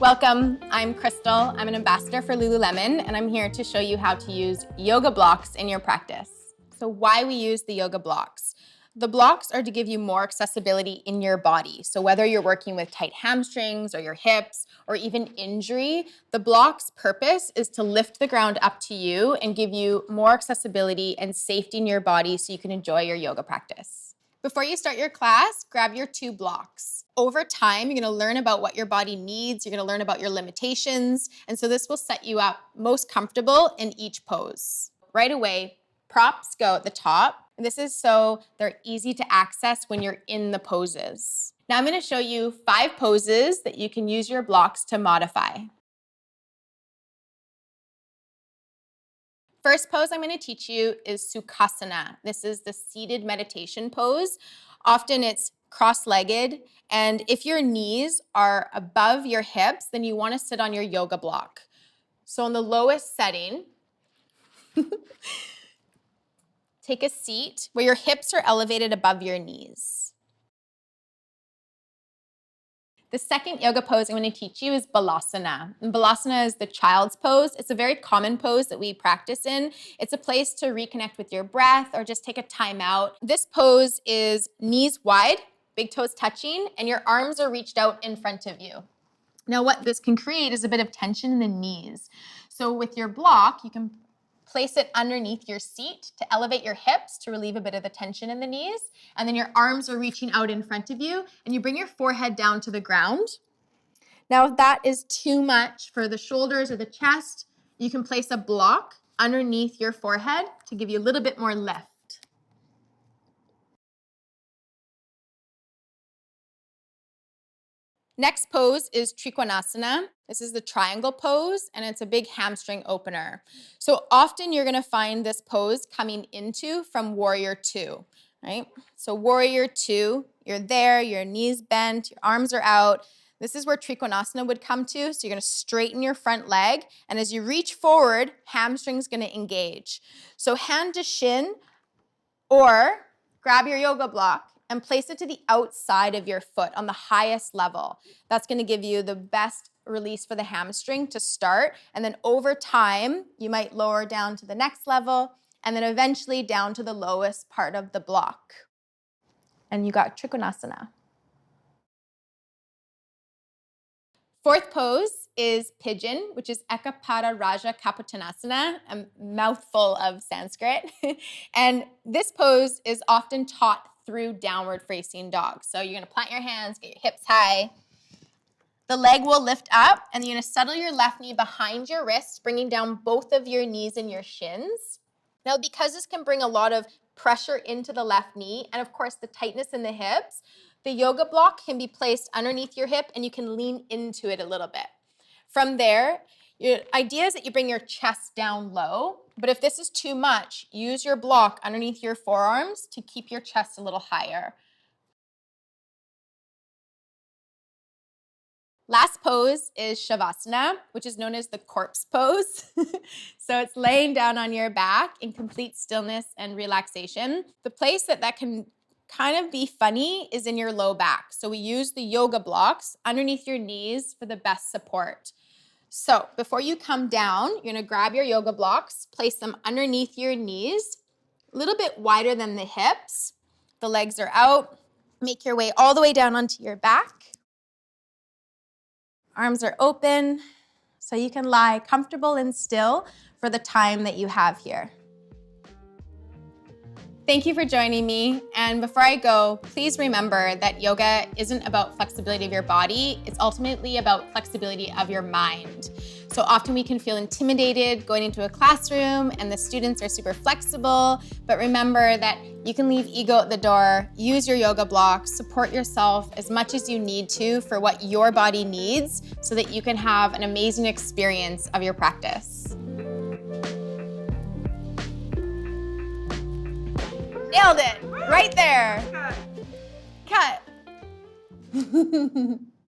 Welcome, I'm Crystal. I'm an ambassador for Lululemon, and I'm here to show you how to use yoga blocks in your practice. So why we use the yoga blocks. The blocks are to give you more accessibility in your body. So whether you're working with tight hamstrings or your hips or even injury, the block's purpose is to lift the ground up to you and give you more accessibility and safety in your body so you can enjoy your yoga practice. Before you start your class, grab your 2 blocks. Over time, you're gonna learn about what your body needs, you're gonna learn about your limitations, and so this will set you up most comfortable in each pose. Right away, props go at the top. This is so they're easy to access when you're in the poses. Now I'm gonna show you 5 poses that you can use your blocks to modify. First pose I'm going to teach you is Sukhasana. This is the seated meditation pose. Often it's cross-legged, and if your knees are above your hips, then you want to sit on your yoga block. So in the lowest setting, take a seat where your hips are elevated above your knees. The second yoga pose I'm going to teach you is Balasana. And Balasana is the child's pose. It's a very common pose that we practice in. It's a place to reconnect with your breath or just take a time out. This pose is knees wide, big toes touching, and your arms are reached out in front of you. Now what this can create is a bit of tension in the knees. So with your block, you can place it underneath your seat to elevate your hips to relieve a bit of the tension in the knees. And then your arms are reaching out in front of you and you bring your forehead down to the ground. Now, if that is too much for the shoulders or the chest, you can place a block underneath your forehead to give you a little bit more lift. Next pose is Trikonasana. This is the triangle pose, and it's a big hamstring opener. So often you're gonna find this pose coming into from Warrior 2, right? So Warrior 2, you're there, your knees bent, your arms are out. This is where Trikonasana would come to, so you're gonna straighten your front leg, and as you reach forward, hamstring's gonna engage. So hand to shin, or grab your yoga block and place it to the outside of your foot on the highest level. That's gonna give you the best release for the hamstring to start. And then over time, you might lower down to the next level and then eventually down to the lowest part of the block. And you got Trikonasana. Fourth pose is Pigeon, which is Eka Pada Rajakapotasana, a mouthful of Sanskrit. And this pose is often taught through downward facing dog. So you're gonna plant your hands, get your hips high. The leg will lift up and you're gonna settle your left knee behind your wrist, bringing down both of your knees and your shins. Now, because this can bring a lot of pressure into the left knee and of course the tightness in the hips, the yoga block can be placed underneath your hip and you can lean into it a little bit. From there, your idea is that you bring your chest down low, but if this is too much, use your block underneath your forearms to keep your chest a little higher. Last pose is Savasana, which is known as the corpse pose. So it's laying down on your back in complete stillness and relaxation. The place that can kind of be funny is in your low back. So we use the yoga blocks underneath your knees for the best support. So before you come down, you're gonna grab your yoga blocks, place them underneath your knees, a little bit wider than the hips. The legs are out. Make your way all the way down onto your back. Arms are open, so you can lie comfortable and still for the time that you have here. Thank you for joining me. And before I go, please remember that yoga isn't about flexibility of your body. It's ultimately about flexibility of your mind. So often we can feel intimidated going into a classroom and the students are super flexible, but remember that you can leave ego at the door, use your yoga blocks, support yourself as much as you need to for what your body needs so that you can have an amazing experience of your practice. Nailed it, right there. Cut.